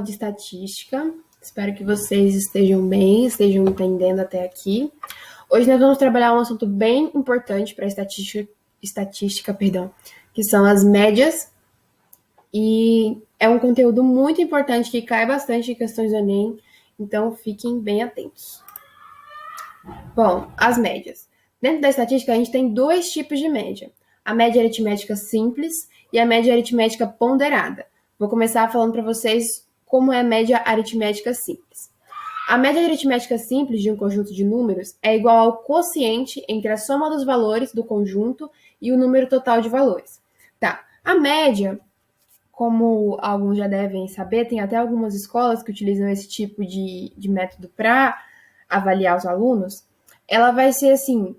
De estatística. Espero que vocês estejam bem, estejam entendendo até aqui. Hoje nós vamos trabalhar um assunto bem importante para estatística, que são as médias. E é um conteúdo muito importante que cai bastante em questões do Enem, então fiquem bem atentos. Bom, as médias. Dentro da estatística, a gente tem dois tipos de média: a média aritmética simples e a média aritmética ponderada. Vou começar falando para vocês como é a média aritmética simples. A média aritmética simples de um conjunto de números é igual ao quociente entre a soma dos valores do conjunto e o número total de valores. Tá, a média, como alguns já devem saber, tem até algumas escolas que utilizam esse tipo de método para avaliar os alunos. Ela vai ser assim: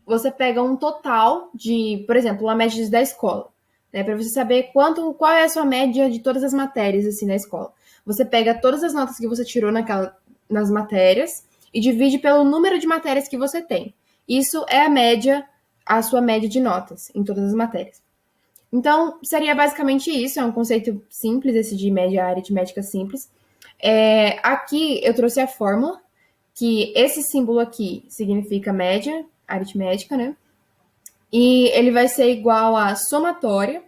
você pega um total de, por exemplo, a média da escola, né, para você saber qual é a sua média de todas as matérias assim na escola. Você pega todas as notas que você tirou nas matérias e divide pelo número de matérias que você tem. Isso é a sua média de notas em todas as matérias. Então, seria basicamente isso, é um conceito simples esse de média aritmética simples. Aqui eu trouxe a fórmula, que esse símbolo aqui significa média aritmética, né? E ele vai ser igual a somatória,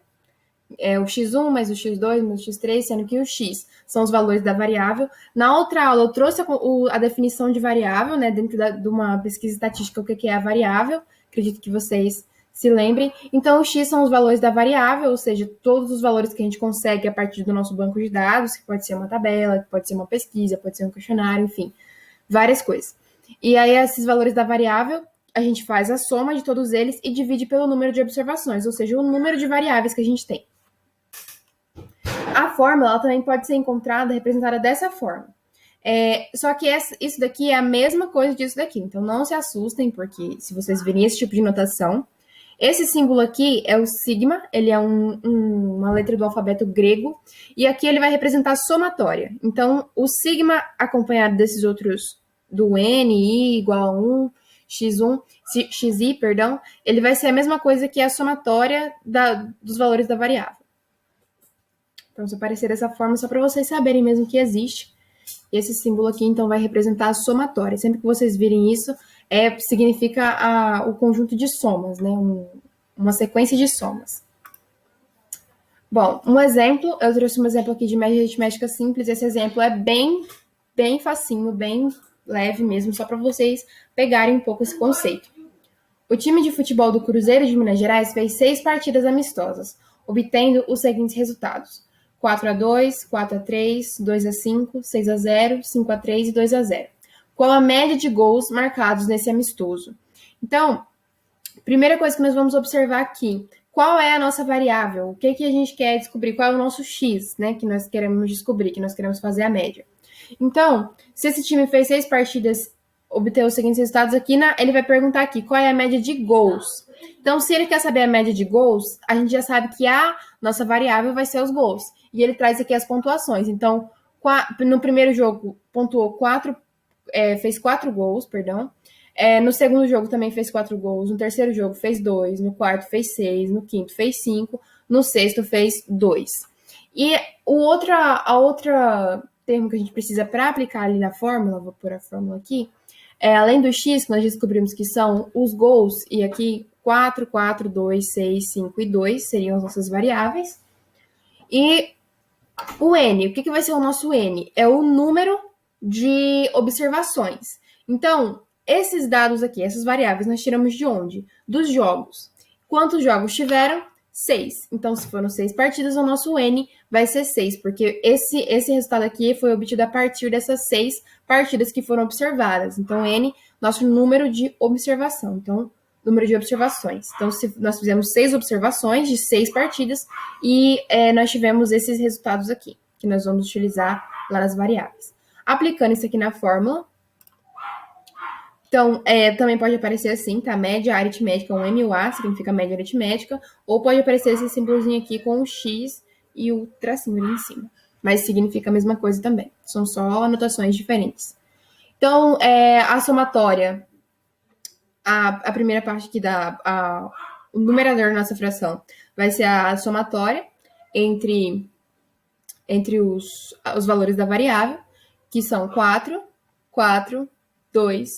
o x1 mais o x2 mais o x3, sendo que o x são os valores da variável. Na outra aula eu trouxe a definição de variável, né, dentro de uma pesquisa estatística, o que é a variável. Acredito que vocês se lembrem. Então, o x são os valores da variável, ou seja, todos os valores que a gente consegue a partir do nosso banco de dados, que pode ser uma tabela, que pode ser uma pesquisa, pode ser um questionário, enfim, várias coisas. E aí, esses valores da variável, a gente faz a soma de todos eles e divide pelo número de observações, ou seja, o número de variáveis que a gente tem. A fórmula ela também pode ser encontrada, representada dessa forma. Só que isso daqui é a mesma coisa disso daqui. Então, não se assustem, porque se vocês verem esse tipo de notação, esse símbolo aqui é o sigma, ele é uma letra do alfabeto grego, e aqui ele vai representar a somatória. Então, o sigma acompanhado desses outros, do n, i igual a 1, xi, ele vai ser a mesma coisa que a somatória dos valores da variável. Então, se aparecer dessa forma, só para vocês saberem mesmo que existe. Esse símbolo aqui, então, vai representar a somatória. Sempre que vocês virem isso, significa o conjunto de somas, né? Uma sequência de somas. Bom, eu trouxe um exemplo aqui de média aritmética simples. Esse exemplo é bem facinho, bem leve mesmo, só para vocês pegarem um pouco esse conceito. O time de futebol do Cruzeiro de Minas Gerais fez 6 partidas amistosas, obtendo os seguintes resultados: 4-2, 4-3, 2-5, 6-0, 5-3 e 2-0. Qual a média de gols marcados nesse amistoso? Então, primeira coisa que nós vamos observar aqui: qual é a nossa variável? O que a gente quer descobrir? Qual é o nosso x, né, que nós queremos descobrir, que nós queremos fazer a média? Então, se esse time fez 6 partidas, obter os seguintes resultados aqui, ele vai perguntar aqui qual é a média de gols. Então, se ele quer saber a média de gols, a gente já sabe que a nossa variável vai ser os gols. E ele traz aqui as pontuações. Então, no primeiro jogo, pontuou fez 4 gols, perdão. No segundo jogo também fez 4 gols. No terceiro jogo fez 2. No quarto fez 6. No quinto fez 5. No sexto fez 2. E a outra termo que a gente precisa para aplicar ali na fórmula, vou pôr a fórmula aqui, além do x, que nós descobrimos que são os gols, e aqui 4, 4, 2, 6, 5 e 2 seriam as nossas variáveis. E o n, o que vai ser o nosso n? É o número de observações. Então, esses dados aqui, essas variáveis, nós tiramos de onde? Dos jogos. Quantos jogos tiveram? 6. Então, se foram 6 partidas, o nosso n vai ser 6, porque esse resultado aqui foi obtido a partir dessas 6 partidas que foram observadas. Então, n, nosso número de observação. Então, número de observações. Então, se nós fizemos 6 observações de 6 partidas e nós tivemos esses resultados aqui, que nós vamos utilizar lá nas variáveis. Aplicando isso aqui na fórmula, então, também pode aparecer assim, tá? Média aritmética, um MUA, significa média aritmética, ou pode aparecer esse símbolozinho aqui com o X e o tracinho ali em cima. Mas significa a mesma coisa também. São só anotações diferentes. Então, a somatória, a primeira parte aqui o numerador da nossa fração vai ser a somatória entre entre os valores da variável, que são 4, 4, 2,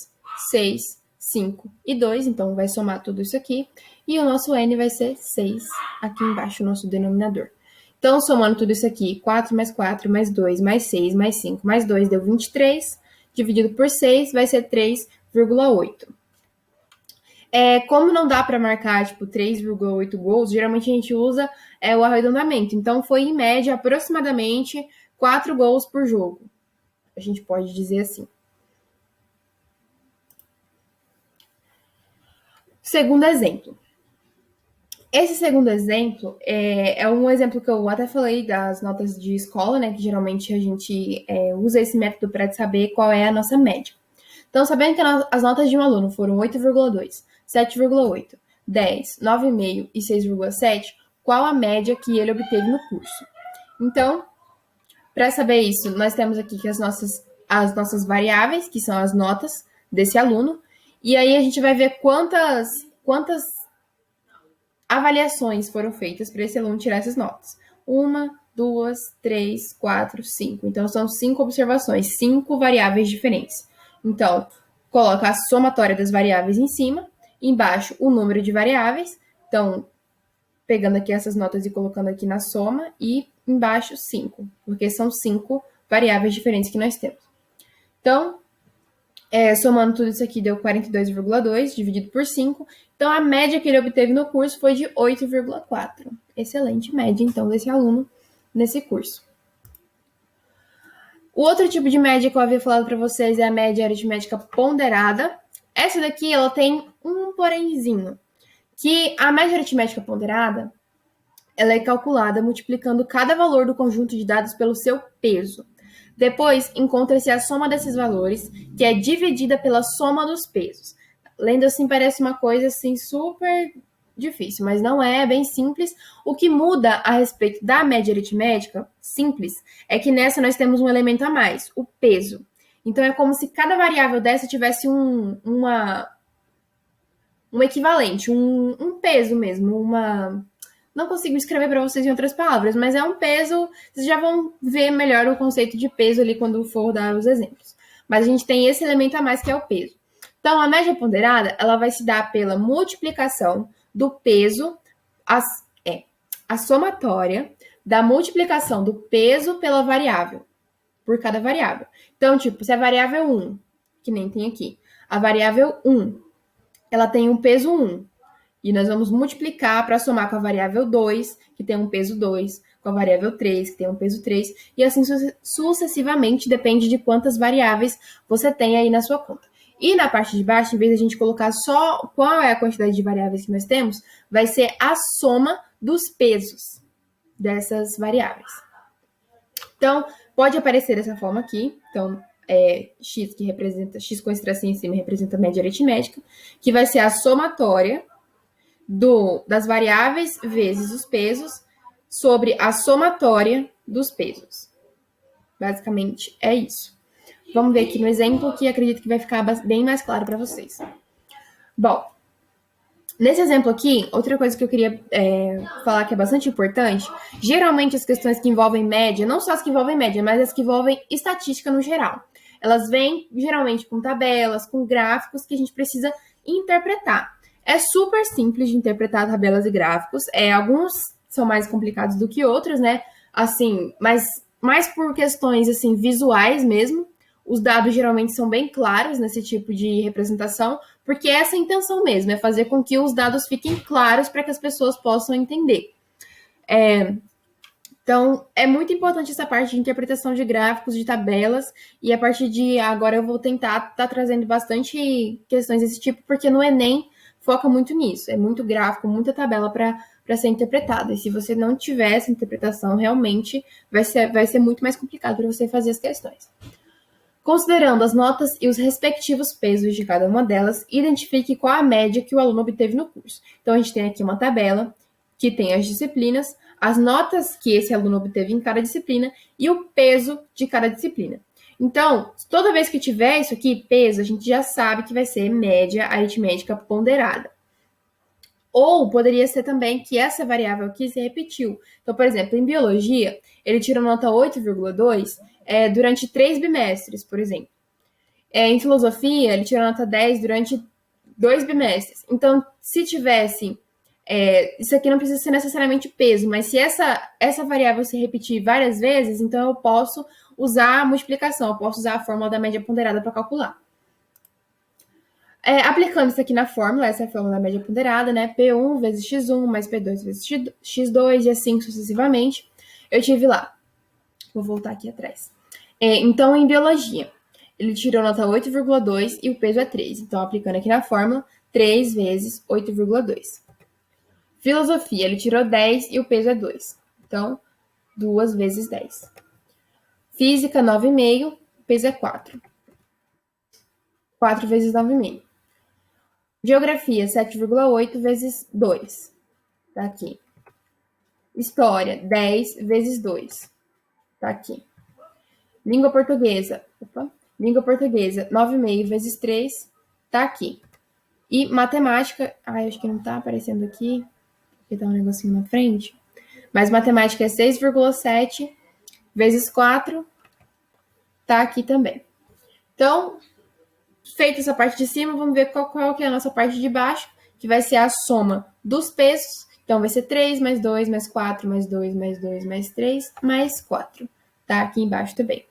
6, 5 e 2, então vai somar tudo isso aqui, e o nosso n vai ser 6 aqui embaixo, o nosso denominador. Então, somando tudo isso aqui, 4 mais 4 mais 2 mais 6 mais 5 mais 2 deu 23, dividido por 6 vai ser 3,8. Como não dá para marcar, tipo, 3,8 gols, geralmente a gente usa o arredondamento. Então, foi, em média, aproximadamente 4 gols por jogo. A gente pode dizer assim. Segundo exemplo. Esse segundo exemplo é um exemplo que eu até falei das notas de escola, né? Que geralmente a gente usa esse método para saber qual é a nossa média. Então, sabendo que as notas de um aluno foram 8,2, 7,8, 10, 9,5 e 6,7, qual a média que ele obteve no curso? Então, para saber isso, nós temos aqui que as nossas variáveis, que são as notas desse aluno, e aí a gente vai ver quantas avaliações foram feitas para esse aluno tirar essas notas. 1, 2, 3, 4, 5. Então, são 5 observações, 5 variáveis diferentes. Então, coloca a somatória das variáveis em cima, embaixo o número de variáveis. Então, pegando aqui essas notas e colocando aqui na soma, e embaixo 5, porque são 5 variáveis diferentes que nós temos. Então, somando tudo isso aqui, deu 42,2 dividido por 5. Então, a média que ele obteve no curso foi de 8,4. Excelente média, então, desse aluno nesse curso. O outro tipo de média que eu havia falado para vocês é a média aritmética ponderada. Essa daqui, ela tem um porémzinho, que a média aritmética ponderada, ela é calculada multiplicando cada valor do conjunto de dados pelo seu peso. Depois, encontra-se a soma desses valores, que é dividida pela soma dos pesos. Lendo assim, parece uma coisa assim super difícil, mas não é bem simples. O que muda a respeito da média aritmética simples é que nessa nós temos um elemento a mais, o peso. Então, é como se cada variável dessa tivesse um equivalente, um peso mesmo, Não consigo escrever para vocês em outras palavras, mas é um peso. Vocês já vão ver melhor o conceito de peso ali quando for dar os exemplos. Mas a gente tem esse elemento a mais que é o peso. Então, a média ponderada, ela vai se dar pela multiplicação do peso, a somatória da multiplicação do peso pela variável, por cada variável. Então, tipo, se a variável 1, que nem tem aqui, a variável 1, ela tem um peso 1, e nós vamos multiplicar para somar com a variável 2, que tem um peso 2, com a variável 3, que tem um peso 3, e assim sucessivamente, depende de quantas variáveis você tem aí na sua conta. E na parte de baixo, em vez de a gente colocar só qual é a quantidade de variáveis que nós temos, vai ser a soma dos pesos dessas variáveis. Então, pode aparecer dessa forma aqui. Então, x, que representa x com esse tracinho em cima, representa a média aritmética, que vai ser a somatória das variáveis vezes os pesos sobre a somatória dos pesos. Basicamente, é isso. Vamos ver aqui no exemplo, que acredito que vai ficar bem mais claro para vocês. Bom, nesse exemplo aqui, outra coisa que eu queria falar que é bastante importante, geralmente as questões que envolvem média, não só as que envolvem média, mas as que envolvem estatística no geral, elas vêm geralmente com tabelas, com gráficos que a gente precisa interpretar. É super simples de interpretar tabelas e gráficos. Alguns são mais complicados do que outros, né? Assim, mas mais por questões assim visuais mesmo. Os dados geralmente são bem claros nesse tipo de representação, porque essa é a intenção mesmo, é fazer com que os dados fiquem claros para que as pessoas possam entender. Então, é muito importante essa parte de interpretação de gráficos, de tabelas, e a partir de agora eu vou tentar estar trazendo bastante questões desse tipo, porque no Enem foca muito nisso, é muito gráfico, muita tabela para ser interpretada. E se você não tiver essa interpretação, realmente vai ser muito mais complicado para você fazer as questões. Considerando as notas e os respectivos pesos de cada uma delas, identifique qual a média que o aluno obteve no curso. Então, a gente tem aqui uma tabela que tem as disciplinas, as notas que esse aluno obteve em cada disciplina e o peso de cada disciplina. Então, toda vez que tiver isso aqui, peso, a gente já sabe que vai ser média aritmética ponderada. Ou poderia ser também que essa variável aqui se repetiu. Então, por exemplo, em biologia, ele tirou nota 8,2 durante 3 bimestres, por exemplo. Em filosofia, ele tirou nota 10 durante 2 bimestres. Então, se tivesse... isso aqui não precisa ser necessariamente peso, mas se essa variável se repetir várias vezes, então eu posso usar a multiplicação, eu posso usar a fórmula da média ponderada para calcular. Aplicando isso aqui na fórmula, essa é a fórmula da média ponderada, né? P1 vezes X1 mais P2 vezes X2 e assim sucessivamente. Eu tive lá. Vou voltar aqui atrás. Então, em biologia, ele tirou nota 8,2 e o peso é 3. Então, aplicando aqui na fórmula, 3 vezes 8,2. Filosofia, ele tirou 10 e o peso é 2. Então, 2 vezes 10. Física, 9,5, o peso é 4. 4 vezes 9,5. Geografia, 7,8 vezes 2. Tá aqui. História, 10 vezes 2. Tá aqui. Língua portuguesa. Língua portuguesa, 9,5 vezes 3. Tá aqui. E matemática... acho que não tá aparecendo aqui. Porque tá um negocinho na frente. Mas matemática é 6,7 vezes 4. Tá aqui também. Então, feita essa parte de cima, vamos ver qual que é a nossa parte de baixo, que vai ser a soma dos pesos. Então, vai ser 3 mais 2 mais 4 mais 2 mais 2 mais 3 mais 4. Tá aqui embaixo também.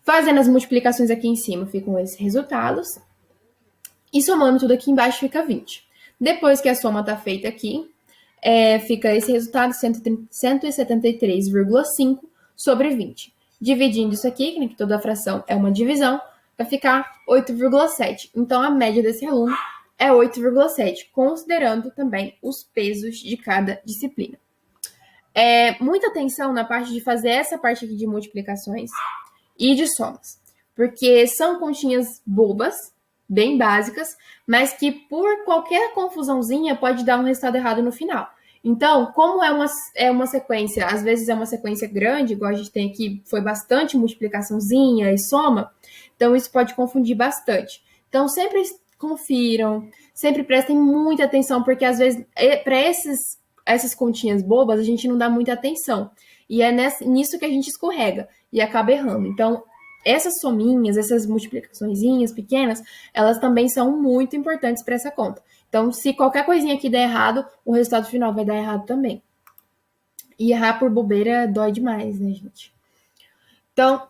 Fazendo as multiplicações aqui em cima, ficam esses resultados. E somando tudo aqui embaixo, fica 20. Depois que a soma tá feita aqui, fica esse resultado, 173,5 sobre 20. Dividindo isso aqui, que toda fração é uma divisão, vai ficar 8,7. Então, a média desse aluno é 8,7, considerando também os pesos de cada disciplina. Muita atenção na parte de fazer essa parte aqui de multiplicações e de somas, porque são continhas bobas, bem básicas, mas que por qualquer confusãozinha pode dar um resultado errado no final. Então, como é uma sequência, às vezes é uma sequência grande, igual a gente tem aqui, foi bastante multiplicaçãozinha e soma, então isso pode confundir bastante. Então, sempre confiram, sempre prestem muita atenção, porque às vezes, para essas continhas bobas, a gente não dá muita atenção. E é nisso que a gente escorrega e acaba errando. Então, essas sominhas, essas multiplicaçõezinhas pequenas, elas também são muito importantes para essa conta. Então, se qualquer coisinha aqui der errado, o resultado final vai dar errado também. E errar por bobeira dói demais, né, gente? Então,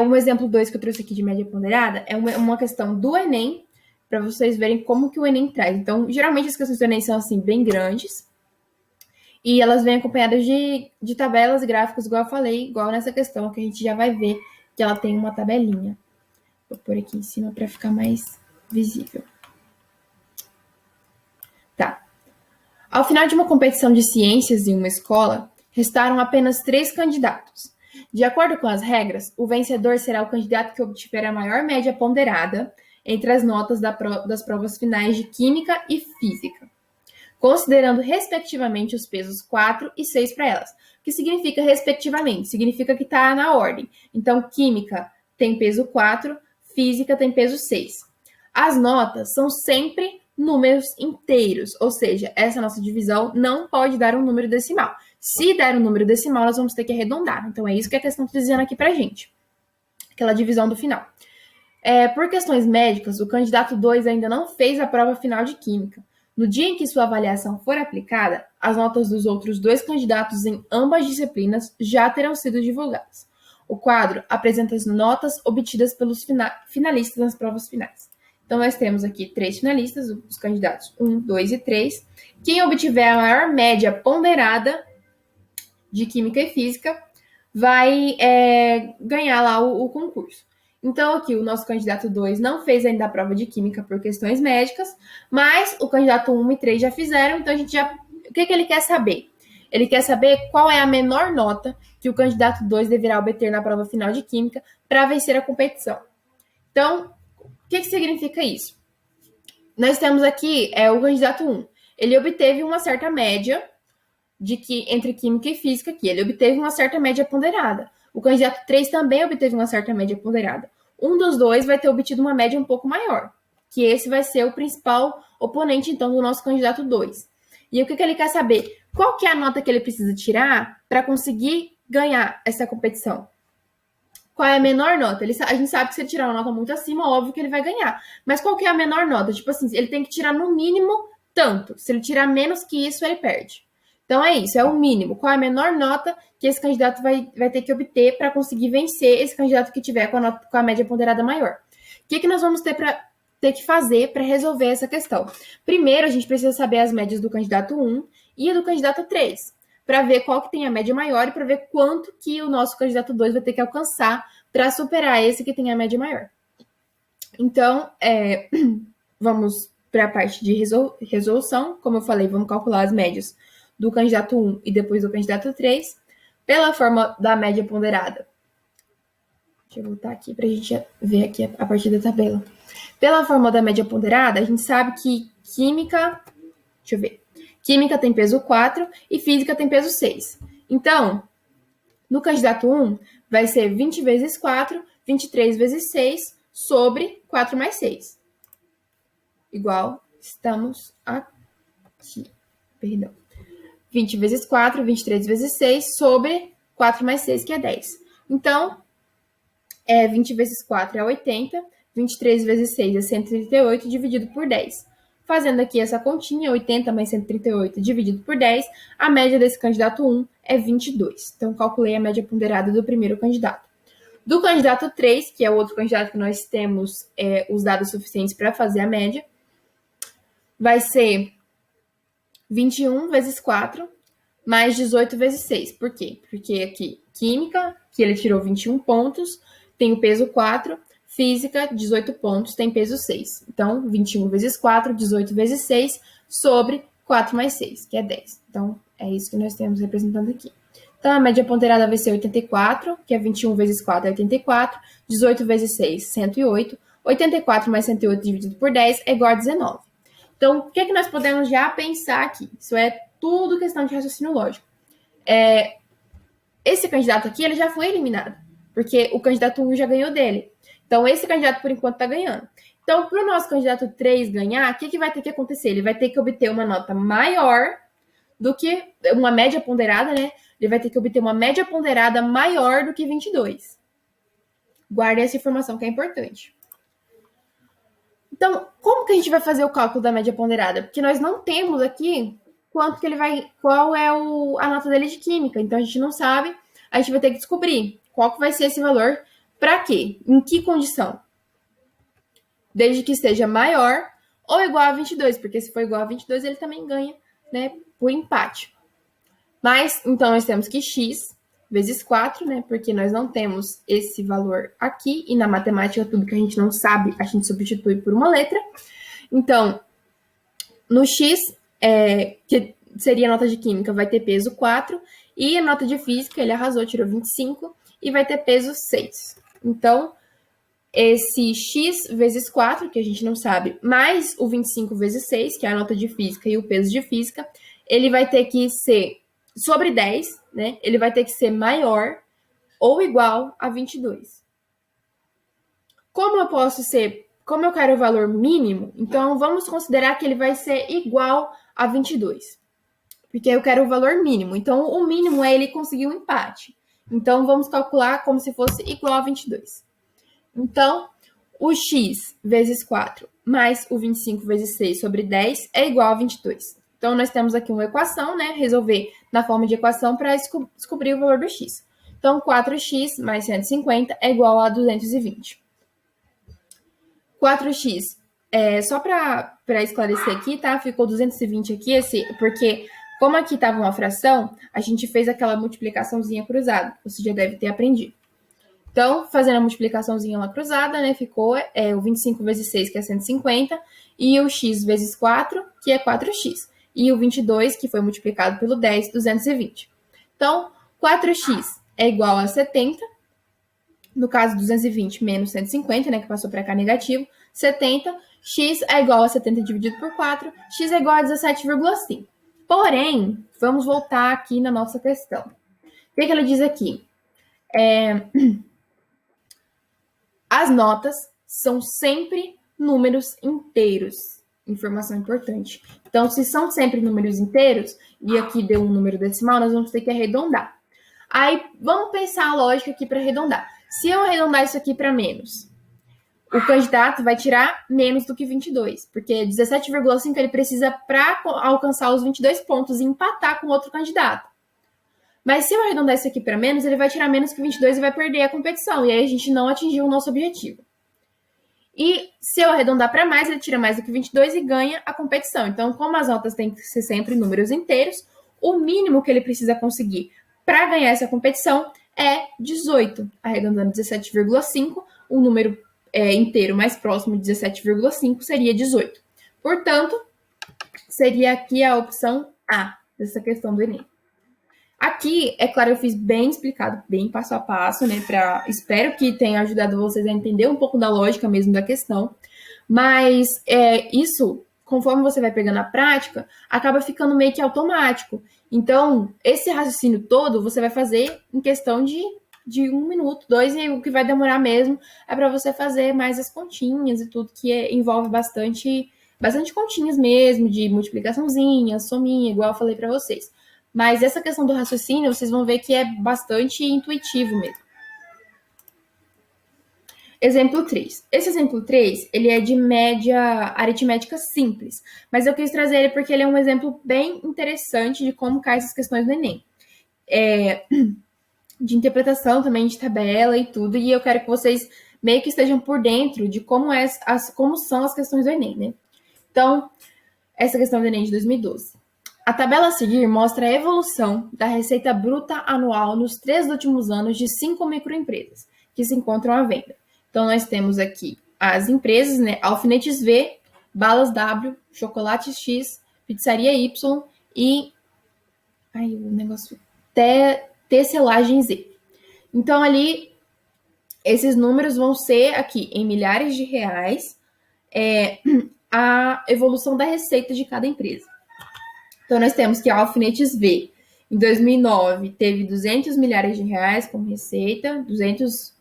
um exemplo 2 que eu trouxe aqui de média ponderada é uma questão do Enem, para vocês verem como que o Enem traz. Então, geralmente as questões do Enem são assim, bem grandes, e elas vêm acompanhadas de tabelas e gráficos, igual eu falei, igual nessa questão, que a gente já vai ver que ela tem uma tabelinha. Vou pôr aqui em cima para ficar mais visível. Tá. Ao final de uma competição de ciências em uma escola, restaram apenas 3 candidatos. De acordo com as regras, o vencedor será o candidato que obtiver a maior média ponderada entre as notas das provas finais de Química e Física, considerando respectivamente os pesos 4 e 6 para elas. O que significa respectivamente? Significa que está na ordem. Então, Química tem peso 4, Física tem peso 6. As notas são sempre números inteiros, ou seja, essa nossa divisão não pode dar um número decimal. Se der um número decimal, nós vamos ter que arredondar. Então, é isso que a questão está dizendo aqui para a gente. Aquela divisão do final. Por questões médicas, o candidato 2 ainda não fez a prova final de Química. No dia em que sua avaliação for aplicada, as notas dos outros 2 candidatos em ambas disciplinas já terão sido divulgadas. O quadro apresenta as notas obtidas pelos finalistas nas provas finais. Então, nós temos aqui 3 finalistas, os candidatos 1, 2 e 3. Quem obtiver a maior média ponderada de Química e Física vai ganhar lá o concurso. Então, aqui, o nosso candidato 2 não fez ainda a prova de Química por questões médicas, mas o candidato 1 e 3 já fizeram, então a gente já... O que ele quer saber? Ele quer saber qual é a menor nota que o candidato 2 deverá obter na prova final de Química para vencer a competição. Então, o que significa isso? Nós temos aqui o candidato 1. Ele obteve uma certa média entre Química e Física aqui. Ele obteve uma certa média ponderada. O candidato 3 também obteve uma certa média ponderada. Um dos dois vai ter obtido uma média um pouco maior, que esse vai ser o principal oponente, então, do nosso candidato 2. E o que ele quer saber? Qual que é a nota que ele precisa tirar para conseguir ganhar essa competição? Qual é a menor nota? A gente sabe que se ele tirar uma nota muito acima, óbvio que ele vai ganhar. Mas qual que é a menor nota? Tipo assim, ele tem que tirar no mínimo tanto. Se ele tirar menos que isso, ele perde. Então é isso, é o mínimo. Qual é a menor nota que esse candidato vai ter que obter para conseguir vencer esse candidato que tiver com a média ponderada maior? O que nós vamos ter que fazer para resolver essa questão? Primeiro, a gente precisa saber as médias do candidato 1 e do candidato 3, para ver qual que tem a média maior e para ver quanto que o nosso candidato 2 vai ter que alcançar para superar esse que tem a média maior. Então, vamos para a parte de resolução. Como eu falei, vamos calcular as médias do candidato 1 e depois do candidato 3, pela forma da média ponderada. Deixa eu voltar aqui para a gente ver aqui a partir da tabela. Pela forma da média ponderada, a gente sabe que química tem peso 4 e física tem peso 6. Então, no candidato 1, vai ser 20 vezes 4, 23 vezes 6, sobre 4 mais 6. Igual, estamos aqui. Perdão. 20 vezes 4, 23 vezes 6, sobre 4 mais 6, que é 10. Então, 20 vezes 4 é 80, 23 vezes 6 é 138, dividido por 10. Fazendo aqui essa continha, 80 mais 138 dividido por 10, a média desse candidato 1 é 22. Então, calculei a média ponderada do primeiro candidato. Do candidato 3, que é o outro candidato que nós temos os dados suficientes para fazer a média, vai ser 21 vezes 4, mais 18 vezes 6. Por quê? Porque aqui, química, que ele tirou 21 pontos, tem o peso 4, física, 18 pontos, tem peso 6. Então, 21 vezes 4, 18 vezes 6, sobre 4 mais 6, que é 10. Então, é isso que nós temos representando aqui. Então, a média ponderada vai ser 84, que é 21 vezes 4 é 84, 18 vezes 6, 108, 84 mais 108 dividido por 10 é igual a 19. Então, o que nós podemos já pensar aqui? Isso é tudo questão de raciocínio lógico. Esse candidato aqui, ele já foi eliminado, porque o candidato 1 já ganhou dele. Então, esse candidato, por enquanto, está ganhando. Então, para o nosso candidato 3 ganhar, o que vai ter que acontecer? Ele vai ter que obter uma nota maior do que uma média ponderada, né? Ele vai ter que obter uma média ponderada maior do que 22. Guarde essa informação que é importante. Então, como que a gente vai fazer o cálculo da média ponderada? Porque nós não temos aqui qual é a nota dele de química. Então, a gente não sabe, a gente vai ter que descobrir qual que vai ser esse valor, para quê? Em que condição? Desde que esteja maior ou igual a 22, porque se for igual a 22, ele também ganha, né, por empate. Mas, então, nós temos que x vezes 4, né, porque nós não temos esse valor aqui, e na matemática, tudo que a gente não sabe, a gente substitui por uma letra. Então, no x, que seria a nota de química, vai ter peso 4, e a nota de física, ele arrasou, tirou 25, e vai ter peso 6. Então, esse x vezes 4, que a gente não sabe, mais o 25 vezes 6, que é a nota de física e o peso de física, ele vai ter que ser sobre 10, né? Ele vai ter que ser maior ou igual a 22. Como eu quero o valor mínimo, então vamos considerar que ele vai ser igual a 22. Porque eu quero o valor mínimo. Então, o mínimo é ele conseguir um empate. Então, vamos calcular como se fosse igual a 22. Então, o x vezes 4 mais o 25 vezes 6 sobre 10 é igual a 22. Então, nós temos aqui uma equação, né? Resolver na forma de equação para descobrir o valor do x. Então, 4x mais 150 é igual a 220. 4x, só para esclarecer aqui, tá? Ficou 220 aqui, porque como aqui estava uma fração, a gente fez aquela multiplicaçãozinha cruzada. Você já deve ter aprendido. Então, fazendo a multiplicaçãozinha lá cruzada, né, ficou o 25 vezes 6, que é 150, e o x vezes 4, que é 4x. E o 22, que foi multiplicado pelo 10, 220. Então, 4x é igual a 70, no caso, 220 menos 150, né, que passou para cá negativo, 70, x é igual a 70 dividido por 4, x é igual a 17,5. Porém, vamos voltar aqui na nossa questão. O que ela diz aqui? As notas são sempre números inteiros. Informação importante. Então, se são sempre números inteiros, e aqui deu um número decimal, nós vamos ter que arredondar. Aí, vamos pensar a lógica aqui para arredondar. Se eu arredondar isso aqui para menos, o candidato vai tirar menos do que 22, porque 17,5 ele precisa para alcançar os 22 pontos e empatar com outro candidato. Mas se eu arredondar isso aqui para menos, ele vai tirar menos que 22 e vai perder a competição, e aí a gente não atingiu o nosso objetivo. E se eu arredondar para mais, ele tira mais do que 22 e ganha a competição. Então, como as notas têm que ser sempre números inteiros, o mínimo que ele precisa conseguir para ganhar essa competição é 18. Arredondando 17,5, o número inteiro mais próximo de 17,5 seria 18. Portanto, seria aqui a opção A dessa questão do Enem. Aqui, é claro, eu fiz bem explicado, bem passo a passo, né? Espero que tenha ajudado vocês a entender um pouco da lógica mesmo da questão. Mas isso, conforme você vai pegando a prática, acaba ficando meio que automático. Então, esse raciocínio todo você vai fazer em questão de 1 minuto, 2, e o que vai demorar mesmo é para você fazer mais as continhas e tudo que envolve bastante continhas mesmo, de multiplicaçãozinha, sominha, igual eu falei para vocês. Mas essa questão do raciocínio, vocês vão ver que é bastante intuitivo mesmo. Exemplo 3. Esse exemplo 3, ele é de média aritmética simples, mas eu quis trazer ele porque ele é um exemplo bem interessante de como caem essas questões do Enem. De interpretação também de tabela e tudo, e eu quero que vocês meio que estejam por dentro de como são as questões do Enem, né? Então, essa questão do Enem de 2012. A tabela a seguir mostra a evolução da receita bruta anual nos 3 últimos anos de 5 microempresas que se encontram à venda. Então, nós temos aqui as empresas, né? Alfinetes V, Balas W, Chocolates X, Pizzaria Y e Tecelagem Z. Então, ali, esses números vão ser aqui em milhares de reais, a evolução da receita de cada empresa. Então, nós temos que a Alfinetes V, em 2009, teve 200 milhares de reais como receita, 200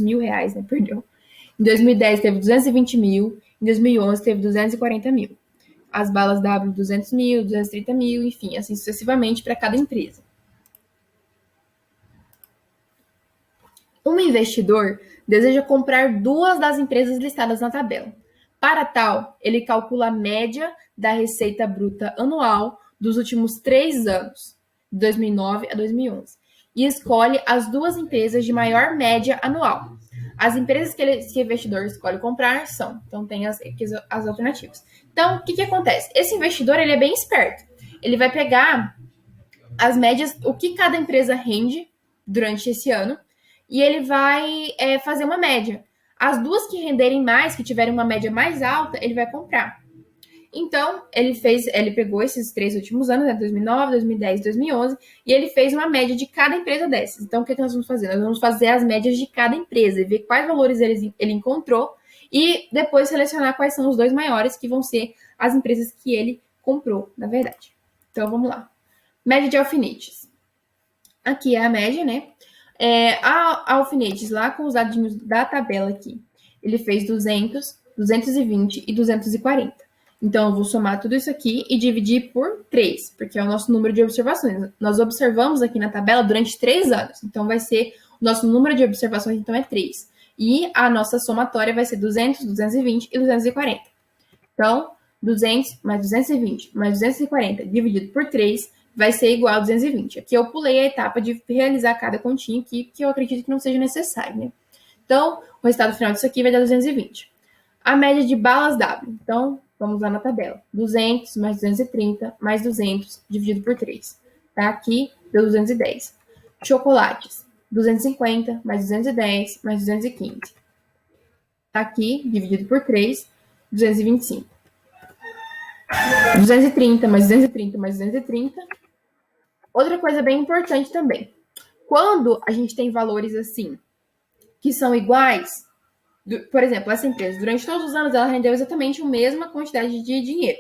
mil reais, né, perdão. Em 2010, teve 220 mil, em 2011, teve 240 mil. As balas W, 200 mil, 230 mil, enfim, assim sucessivamente para cada empresa. Um investidor deseja comprar 2 das empresas listadas na tabela. Para tal, ele calcula a média da receita bruta anual dos últimos 3 anos, de 2009 a 2011, e escolhe as 2 empresas de maior média anual. As empresas que o investidor escolhe comprar são, então tem as alternativas. Então, o que acontece? Esse investidor, ele é bem esperto. Ele vai pegar as médias, o que cada empresa rende durante esse ano, e ele vai fazer uma média. As 2 que renderem mais, que tiverem uma média mais alta, ele vai comprar. Então, ele pegou esses 3 últimos anos, né, 2009, 2010, 2011, e ele fez uma média de cada empresa dessas. Então, o que nós vamos fazer? Nós vamos fazer as médias de cada empresa e ver quais valores ele encontrou e depois selecionar quais são os 2 maiores, que vão ser as empresas que ele comprou, na verdade. Então, vamos lá. Média de alfinetes. Aqui é a média, né? A alfinetes, lá com os dadinhos da tabela aqui, ele fez 200, 220 e 240. Então, eu vou somar tudo isso aqui e dividir por 3, porque é o nosso número de observações. Nós observamos aqui na tabela durante 3 anos. Então, vai ser o nosso número de observações, então, é 3. E a nossa somatória vai ser 200, 220 e 240. Então, 200 mais 220 mais 240 dividido por 3 vai ser igual a 220. Aqui eu pulei a etapa de realizar cada continha aqui, que eu acredito que não seja necessário, né? Então, o resultado final disso aqui vai dar 220. A média de balas W. Então, vamos lá na tabela. 200 mais 230 mais 200 dividido por 3. Tá? Aqui deu 210. Chocolates. 250 mais 210 mais 215. Tá aqui, dividido por 3, 225. 230 mais 230 mais 230. Outra coisa bem importante também. Quando a gente tem valores assim, que são iguais, por exemplo, essa empresa, durante todos os anos, ela rendeu exatamente a mesma quantidade de dinheiro.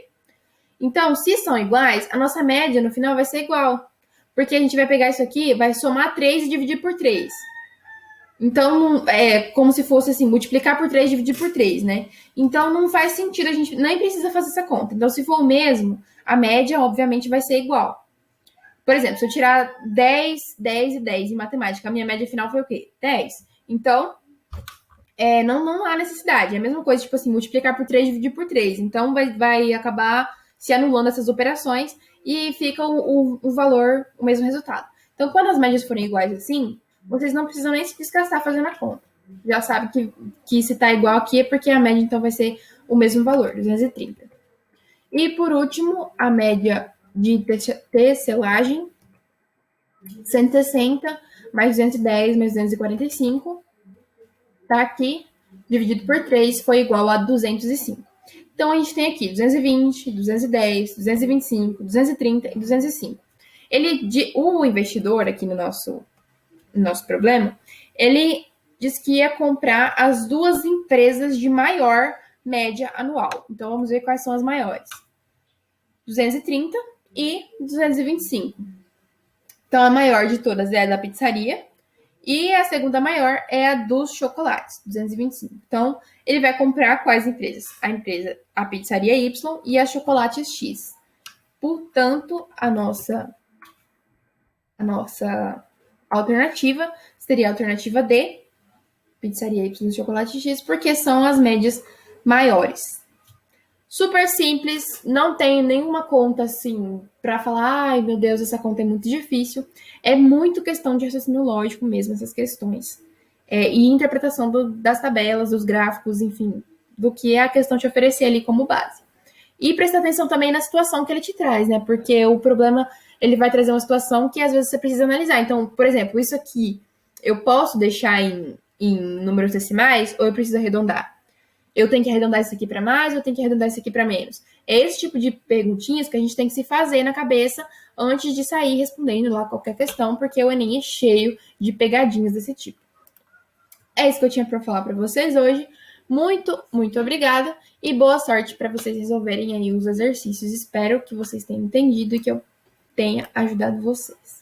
Então, se são iguais, a nossa média no final vai ser igual. Porque a gente vai pegar isso aqui, vai somar 3 e dividir por 3. Então, é como se fosse assim, multiplicar por 3, dividir por 3, né? Então, não faz sentido, a gente nem precisa fazer essa conta. Então, se for o mesmo, a média, obviamente, vai ser igual. Por exemplo, se eu tirar 10, 10 e 10 em matemática, a minha média final foi o quê? 10. Então, não há necessidade. É a mesma coisa, tipo assim, multiplicar por 3, dividir por 3. Então, vai acabar se anulando essas operações e fica o valor, o mesmo resultado. Então, quando as médias forem iguais assim, vocês não precisam nem se desgastar fazendo a conta. Já sabe que se está igual aqui é porque a média, então, vai ser o mesmo valor, 230. E, por último, a média de tecelagem, 160 mais 210 mais 245, tá aqui, dividido por 3, foi igual a 205. Então, a gente tem aqui 220, 210, 225, 230 e 205. O investidor, aqui no nosso problema, ele diz que ia comprar as duas empresas de maior média anual. Então, vamos ver quais são as maiores. 230 e 225. Então, a maior de todas é a da pizzaria, e a segunda maior é a dos chocolates, 225. Então, ele vai comprar quais empresas? A pizzaria Y e a chocolates X. Portanto, a nossa alternativa seria a alternativa D, pizzaria Y e chocolate X, porque são as médias maiores. Super simples, não tem nenhuma conta assim para falar, ai meu Deus, essa conta é muito difícil. É muito questão de raciocínio lógico mesmo, essas questões. E interpretação das tabelas, dos gráficos, enfim, do que a questão te oferecer ali como base. E prestar atenção também na situação que ele te traz, né? Porque o problema, ele vai trazer uma situação que às vezes você precisa analisar. Então, por exemplo, isso aqui, eu posso deixar em números decimais ou eu preciso arredondar? Eu tenho que arredondar isso aqui para mais, eu tenho que arredondar isso aqui para menos. É esse tipo de perguntinhas que a gente tem que se fazer na cabeça antes de sair respondendo lá qualquer questão, porque o Enem é cheio de pegadinhas desse tipo. É isso que eu tinha para falar para vocês hoje. Muito, muito obrigada e boa sorte para vocês resolverem aí os exercícios. Espero que vocês tenham entendido e que eu tenha ajudado vocês.